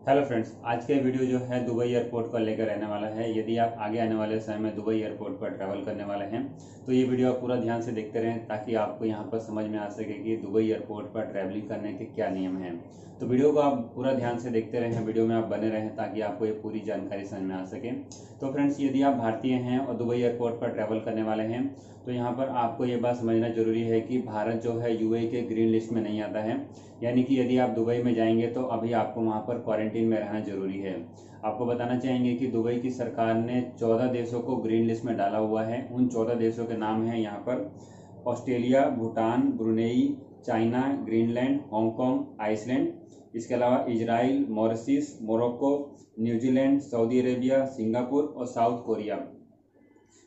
Hello friends, आज के video जो है दुबई एयरपोर्ट को लेकर रहने वाला है। यदि आप आगे आने वाले समय में दुबई एयरपोर्ट पर ट्रैवल करने वाले हैं तो ये वीडियो आप पूरा ध्यान से देखते रहें ताकि आपको यहाँ पर समझ में आ सके कि दुबई एयरपोर्ट पर ट्रैवलिंग करने के क्या नियम हैं। तो वीडियो को आप पूरा ध्यान से देखते रहें, वीडियो में आप बने रहें ताकि आपको ये पूरी जानकारी समझ में आ सके। तो फ्रेंड्स, यदि आप भारतीय हैं और दुबई एयरपोर्ट पर ट्रैवल करने वाले हैं तो यहाँ पर आपको ये बात समझना जरूरी है कि भारत जो है यूएई के ग्रीन लिस्ट में नहीं आता है। यानी कि यदि आप दुबई में जाएंगे तो अभी आपको वहाँ पर क्वारंटीन में रहना जरूरी है। आपको बताना चाहेंगे कि दुबई की सरकार ने 14 देशों को ग्रीन लिस्ट में डाला हुआ है। उन 14 देशों के नाम हैं यहाँ पर Australia, Bhutan, Brunei, China, Greenland, Hong Kong, Iceland. इसके अलावा Israel, Mauritius, Morocco, New Zealand, Saudi Arabia, Singapore और साउथ कोरिया।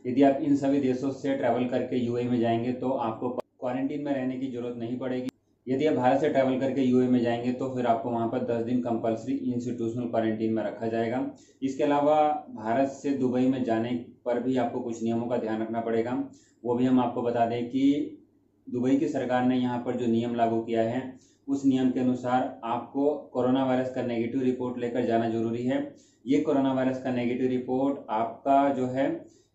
यदि आप इन सभी देशों से ट्रैवल करके यूएई में जाएंगे तो आपको क्वारंटीन में रहने की जरूरत नहीं पड़ेगी। यदि आप भारत से ट्रैवल करके यूएई में जाएंगे तो फिर आपको वहां पर 10 दिन कंपलसरी इंस्टीट्यूशनल क्वारंटीन में रखा जाएगा। इसके अलावा भारत से दुबई में जाने पर भी आपको कुछ नियमों का ध्यान रखना पड़ेगा। वो भी हम आपको बता दें कि दुबई की सरकार ने यहाँ पर जो नियम लागू किया है उस नियम के अनुसार आपको कोरोना वायरस का नेगेटिव रिपोर्ट लेकर जाना जरूरी है। ये कोरोना वायरस का नेगेटिव रिपोर्ट आपका जो है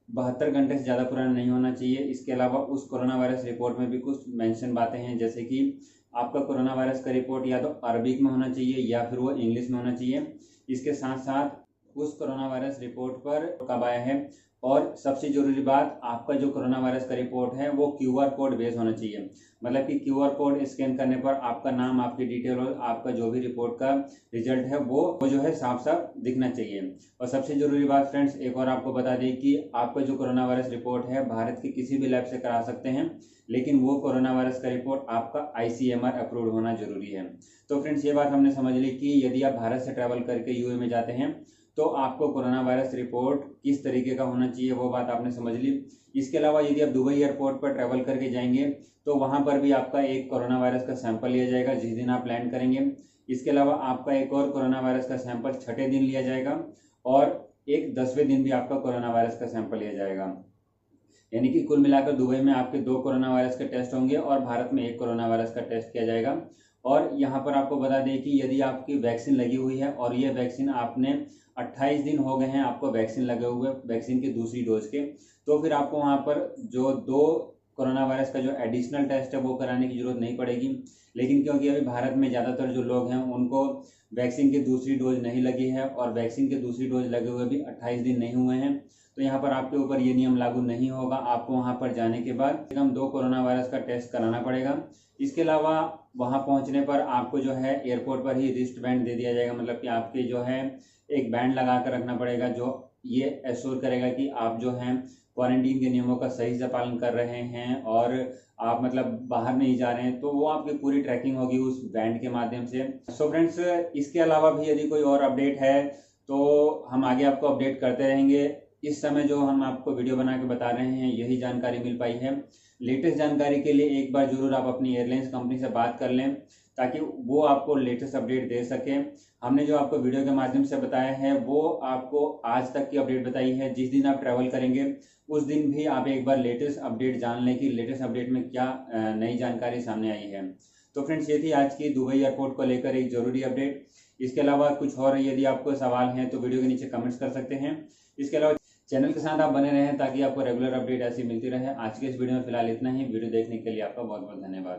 72 घंटे से ज़्यादा पुराना नहीं होना चाहिए। इसके अलावा उस कोरोना वायरस रिपोर्ट में भी कुछ मेंशन बातें हैं, जैसे कि आपका कोरोना वायरस का रिपोर्ट या तो अरबिक में होना चाहिए या फिर वो इंग्लिश में होना चाहिए। इसके साथ साथ उस कोरोना वायरस रिपोर्ट पर कब आया है और सबसे जरूरी बात, आपका जो कोरोना वायरस का रिपोर्ट है वो क्यूआर कोड बेस होना चाहिए। मतलब कि क्यूआर कोड स्कैन करने पर आपका नाम, आपकी डिटेल और आपका जो भी रिपोर्ट का रिजल्ट है वो जो है साफ साफ दिखना चाहिए। और सबसे जरूरी बात फ्रेंड्स, एक और आपको बता दें कि आपका जो कोरोना वायरस रिपोर्ट है भारत के किसी भी लैब से करा सकते हैं, लेकिन वो कोरोना वायरस का रिपोर्ट आपका आईसीएमआर अप्रूव्ड होना जरूरी है। तो फ्रेंड्स, ये बात हमने समझ ली कि यदि आप भारत से ट्रैवल करके यूएई में जाते हैं तो आपको कोरोना वायरस रिपोर्ट किस तरीके का होना चाहिए वो बात आपने समझ ली। इसके अलावा यदि आप दुबई एयरपोर्ट पर ट्रैवल करके जाएंगे तो वहां पर भी आपका एक कोरोना वायरस का सैंपल लिया जाएगा जिस दिन आप लैंड करेंगे। इसके अलावा आपका एक और कोरोना वायरस का सैंपल छठे दिन लिया जाएगा और एक 10वें दिन भी आपका कोरोना वायरस का सैंपल लिया जाएगा। यानी कि कुल मिलाकर दुबई में आपके 2 कोरोना वायरस के टेस्ट होंगे और भारत में 1 कोरोना वायरस का टेस्ट किया जाएगा। और यहाँ पर आपको बता दें कि यदि आपकी वैक्सीन लगी हुई है और ये वैक्सीन आपने 28 दिन हो गए हैं आपको वैक्सीन लगे हुए, वैक्सीन की दूसरी डोज के, तो फिर आपको वहाँ पर जो 2 कोरोना वायरस का जो एडिशनल टेस्ट है वो कराने की जरूरत नहीं पड़ेगी। लेकिन क्योंकि अभी भारत में ज़्यादातर जो लोग हैं उनको वैक्सीन की दूसरी डोज नहीं लगी है और वैक्सीन की दूसरी डोज लगे हुए भी 28 दिन नहीं हुए हैं, तो यहाँ पर आपके ऊपर ये नियम लागू नहीं होगा। आपको वहाँ पर जाने के बाद एकदम 2 कोरोना वायरस का टेस्ट कराना पड़ेगा। इसके अलावा वहाँ पहुँचने पर आपको जो है एयरपोर्ट पर ही रिस्ट बैंड दे दिया जाएगा। मतलब कि आपके जो है एक बैंड लगा कर रखना पड़ेगा जो ये एश्योर करेगा कि आप जो हैं क्वारंटीन के नियमों का सही से पालन कर रहे हैं और आप मतलब बाहर नहीं जा रहे हैं, तो वो आपकी पूरी ट्रैकिंग होगी उस बैंड के माध्यम से। सो फ्रेंड्स, इसके अलावा भी यदि कोई और अपडेट है तो हम आगे आपको अपडेट करते रहेंगे। इस समय जो हम आपको वीडियो बना के बता रहे हैं यही जानकारी मिल पाई है। लेटेस्ट जानकारी के लिए एक बार जरूर आप अपनी एयरलाइंस कंपनी से बात कर लें ताकि वो आपको लेटेस्ट अपडेट दे सके। हमने जो आपको वीडियो के माध्यम से बताया है वो आपको आज तक की अपडेट बताई है। जिस दिन आप ट्रैवल करेंगे उस दिन भी आप एक बार लेटेस्ट अपडेट जान लें कि लेटेस्ट अपडेट में क्या नई जानकारी सामने आई है। तो फ्रेंड्स, ये थी आज की दुबई एयरपोर्ट को लेकर एक जरूरी अपडेट। इसके अलावा कुछ और यदि आपको सवाल हैं तो वीडियो के नीचे कमेंट्स कर सकते हैं। इसके अलावा चैनल के साथ आप बने रहें ताकि आपको रेगुलर अपडेट ऐसी मिलती रहे। आज के इस वीडियो में फिलहाल इतना ही। वीडियो देखने के लिए आपका बहुत बहुत धन्यवाद।